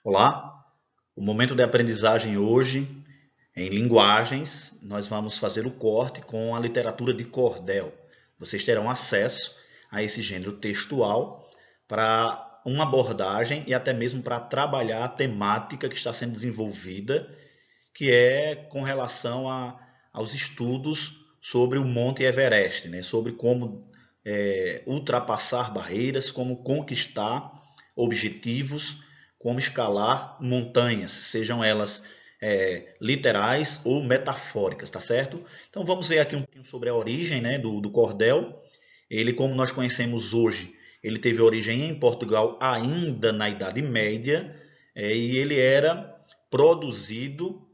Olá, o momento de aprendizagem hoje, em linguagens, nós vamos fazer o corte com a literatura de cordel. Vocês terão acesso a esse gênero textual para uma abordagem e até mesmo para trabalhar a temática que está sendo desenvolvida, que é com relação aos estudos sobre o Monte Everest, né? Sobre como ultrapassar barreiras, como conquistar objetivos, como escalar montanhas, sejam elas literais ou metafóricas, tá certo? Então vamos ver aqui um pouquinho sobre a origem, né, do cordel. Ele, como nós conhecemos hoje, ele teve origem em Portugal ainda na Idade Média, e ele era produzido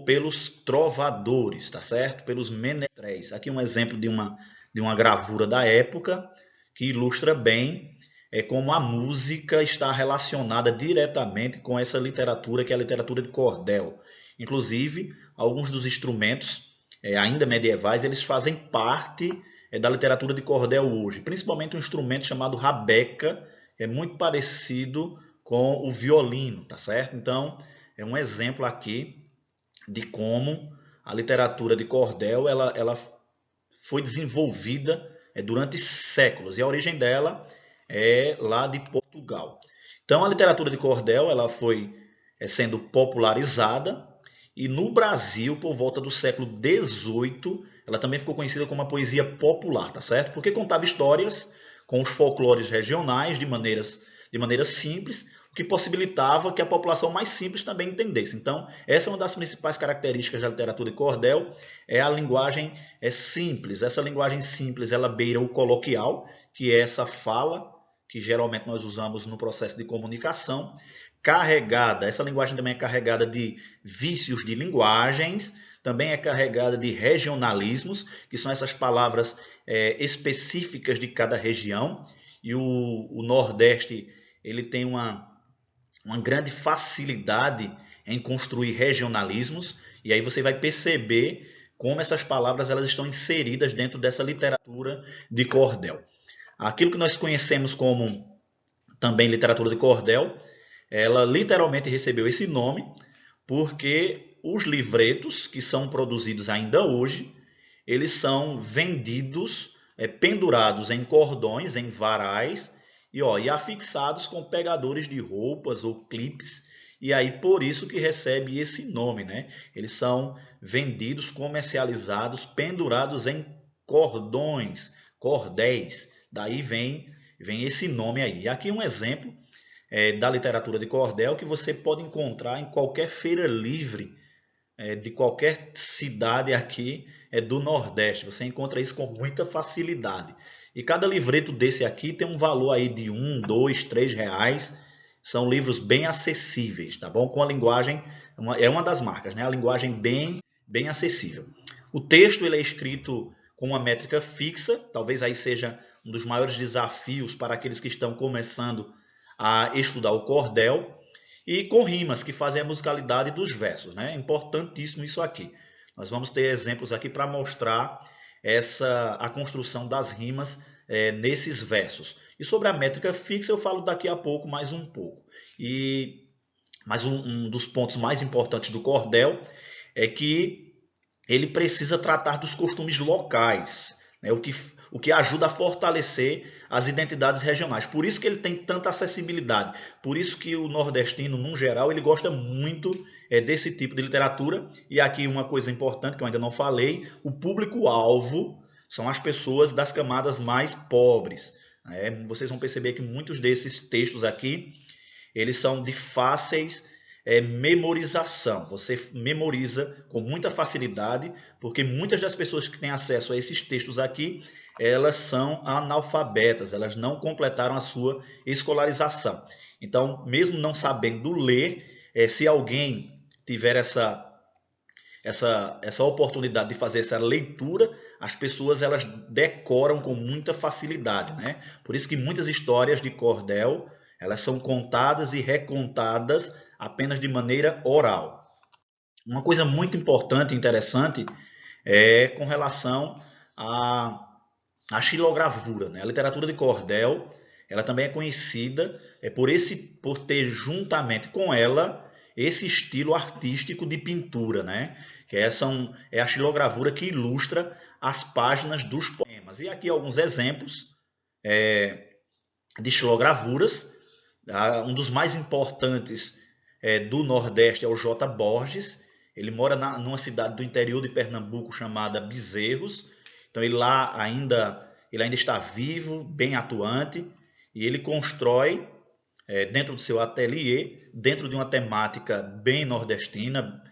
pelos trovadores, tá certo? Pelos menestréis. Aqui um exemplo de uma gravura da época que ilustra bem como a música está relacionada diretamente com essa literatura, que é a literatura de cordel. Inclusive, alguns dos instrumentos ainda medievais, eles fazem parte da literatura de cordel hoje, principalmente um instrumento chamado rabeca, é muito parecido com o violino, tá certo? Então, é um exemplo aqui de como a literatura de cordel ela foi desenvolvida durante séculos e a origem dela é lá de Portugal. Então a literatura de cordel ela foi sendo popularizada e no Brasil por volta do século XVIII ela também ficou conhecida como a poesia popular, tá certo? Porque contava histórias com os folclores regionais de maneira simples, o que possibilitava que a população mais simples também entendesse. Então, essa é uma das principais características da literatura de cordel, é a linguagem simples. Essa linguagem simples, ela beira o coloquial, que é essa fala que geralmente nós usamos no processo de comunicação, carregada, essa linguagem também é carregada de vícios de linguagens, também é carregada de regionalismos, que são essas palavras específicas de cada região, e o Nordeste ele tem uma grande facilidade em construir regionalismos, e aí você vai perceber como essas palavras elas estão inseridas dentro dessa literatura de cordel. Aquilo que nós conhecemos como também literatura de cordel, ela literalmente recebeu esse nome porque os livretos que são produzidos ainda hoje, eles são vendidos, pendurados em cordões, em varais, e afixados com pegadores de roupas ou clipes, e aí por isso que recebe esse nome, né? Eles são vendidos, comercializados, pendurados em cordões, cordéis. Daí vem esse nome aí. E aqui um exemplo da literatura de cordel que você pode encontrar em qualquer feira livre de qualquer cidade aqui do Nordeste. Você encontra isso com muita facilidade. E cada livreto desse aqui tem um valor aí de R$ 1, R$ 2, R$ 3. São livros bem acessíveis, tá bom? Com a linguagem, é uma das marcas, né? A linguagem bem acessível. O texto ele é escrito com uma métrica fixa, talvez aí seja um dos maiores desafios para aqueles que estão começando a estudar o cordel, e com rimas que fazem a musicalidade dos versos, né? É importantíssimo isso aqui. Nós vamos ter exemplos aqui para mostrar a construção das rimas nesses versos. E sobre a métrica fixa eu falo daqui a pouco mais um pouco. Mas um dos pontos mais importantes do cordel é que ele precisa tratar dos costumes locais, né? O que ajuda a fortalecer as identidades regionais. Por isso que ele tem tanta acessibilidade. Por isso que o nordestino, num geral, ele gosta muito desse tipo de literatura. E aqui uma coisa importante que eu ainda não falei, o público-alvo são as pessoas das camadas mais pobres. Né? Vocês vão perceber que muitos desses textos aqui, eles são de fáceis memorização. Você memoriza com muita facilidade, porque muitas das pessoas que têm acesso a esses textos aqui, elas são analfabetas, elas não completaram a sua escolarização. Então, mesmo não sabendo ler, se alguém tiver essa oportunidade de fazer essa leitura, as pessoas elas decoram com muita facilidade, né? Por isso que muitas histórias de cordel elas são contadas e recontadas apenas de maneira oral. Uma coisa muito importante e interessante é com relação à xilogravura, né? A literatura de cordel ela também é conhecida por ter juntamente com ela esse estilo artístico de pintura, né? Que é a xilogravura que ilustra as páginas dos poemas. E aqui alguns exemplos de xilogravuras. Um dos mais importantes do Nordeste é o J. Borges. Ele mora numa cidade do interior de Pernambuco chamada Bezerros. Então ele ainda está vivo, bem atuante, e ele constrói dentro do seu ateliê, dentro de uma temática bem nordestina,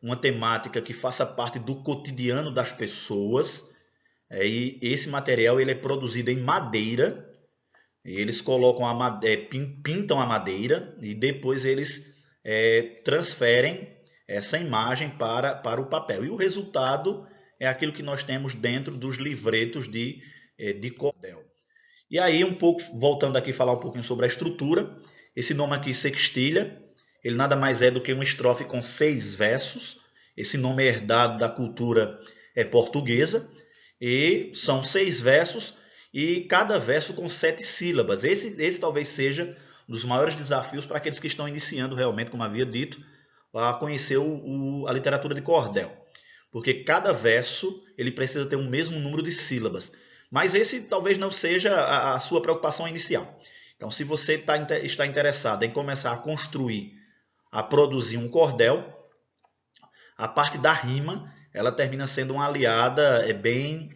uma temática que faça parte do cotidiano das pessoas. E esse material ele é produzido em madeira. E eles colocam pintam a madeira e depois eles transferem essa imagem para o papel. E o resultado é aquilo que nós temos dentro dos livretos de cordel. E aí, voltando aqui a falar um pouquinho sobre a estrutura, esse nome aqui, sextilha, ele nada mais é do que uma estrofe com 6 versos. Esse nome é herdado da cultura portuguesa, e são 6 versos, e cada verso com 7 sílabas. Esse talvez seja um dos maiores desafios para aqueles que estão iniciando realmente, como havia dito, a conhecer a literatura de cordel. Porque cada verso ele precisa ter o mesmo número de sílabas. Mas esse talvez não seja a sua preocupação inicial. Então, se você está interessado em começar a construir, a produzir um cordel, a parte da rima ela termina sendo uma aliada bem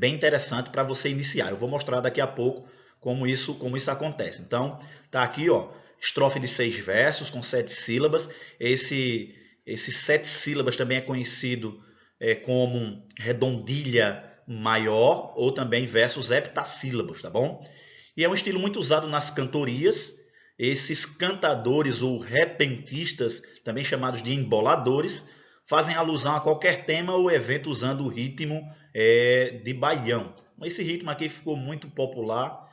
interessante para você iniciar. Eu vou mostrar daqui a pouco como isso acontece. Então, tá aqui, ó, estrofe de 6 versos com 7 sílabas. Esses 7 sílabas também é conhecido como redondilha maior, ou também versos heptassílabos, tá bom? E é um estilo muito usado nas cantorias. Esses cantadores ou repentistas, também chamados de emboladores, fazem alusão a qualquer tema ou evento usando o ritmo de baião. Esse ritmo aqui ficou muito popular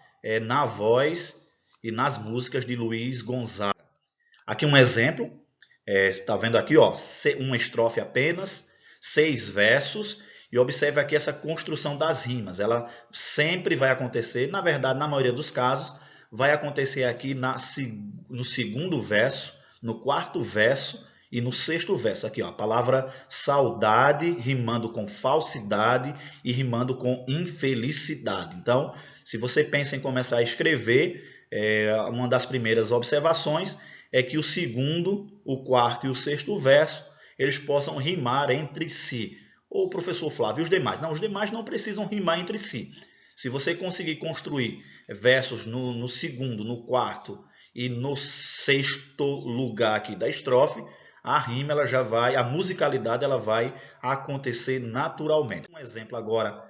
na voz e nas músicas de Luiz Gonzaga. Aqui um exemplo, está vendo aqui, ó, uma estrofe apenas, 6 versos, e observe aqui essa construção das rimas. Ela sempre vai acontecer, na verdade, na maioria dos casos, vai acontecer aqui no segundo verso, no quarto verso e no sexto verso. Aqui, ó, a palavra saudade rimando com falsidade e rimando com infelicidade. Então, se você pensa em começar a escrever, uma das primeiras observações é que o segundo, o quarto e o sexto verso, eles possam rimar entre si. Ou professor Flávio, os demais? Não, os demais não precisam rimar entre si. Se você conseguir construir versos no segundo, no quarto e no sexto lugar aqui da estrofe, a rima a musicalidade ela vai acontecer naturalmente. Um exemplo agora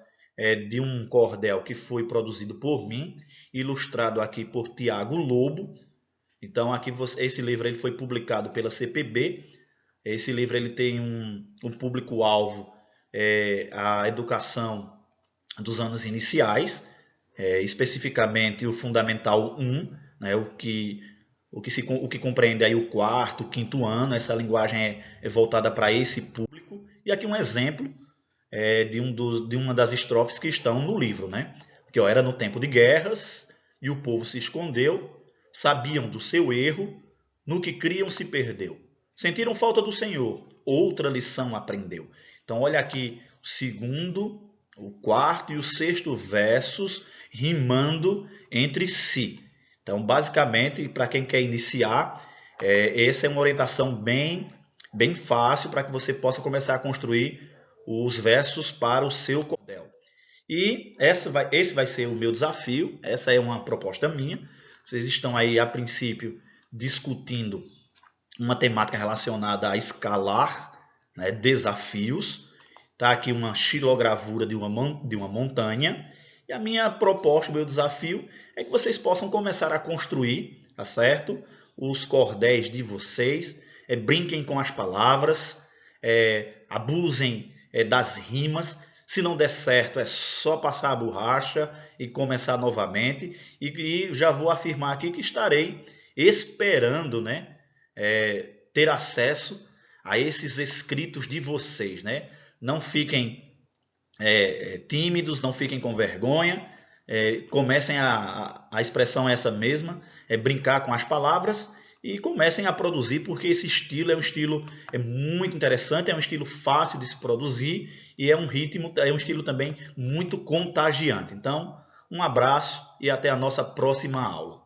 de um cordel que foi produzido por mim, ilustrado aqui por Tiago Lobo. Então aqui esse livro ele foi publicado pela CPB. Esse livro ele tem um público-alvo, a educação dos anos iniciais, especificamente o Fundamental 1, né, o que compreende aí o quarto, o quinto ano. Essa linguagem é voltada para esse público. E aqui um exemplo de uma das estrofes que estão no livro, né? Que era no tempo de guerras e o povo se escondeu, sabiam do seu erro, no que criam se perdeu. Sentiram falta do Senhor, outra lição aprendeu. Então olha aqui o segundo, o quarto e o sexto versos rimando entre si. Então basicamente, para quem quer iniciar, essa é uma orientação bem fácil para que você possa começar a construir os versos para o seu cordel. E esse vai ser o meu desafio, essa é uma proposta minha. Vocês estão aí, a princípio, discutindo uma temática relacionada a escalar, né, desafios. Está aqui uma xilogravura de uma montanha. E a minha proposta, o meu desafio, é que vocês possam começar a construir, tá certo? Os cordéis de vocês. Brinquem com as palavras, abusem das rimas. Se não der certo, é só passar a borracha e começar novamente. E já vou afirmar aqui que estarei esperando, né, ter acesso a esses escritos de vocês, né? Não fiquem tímidos, não fiquem com vergonha. comecem a expressão é essa mesma, é brincar com as palavras e comecem a produzir, porque esse estilo é um estilo muito interessante, é um estilo fácil de se produzir e é um ritmo, é um estilo também muito contagiante. Então, um abraço e até a nossa próxima aula.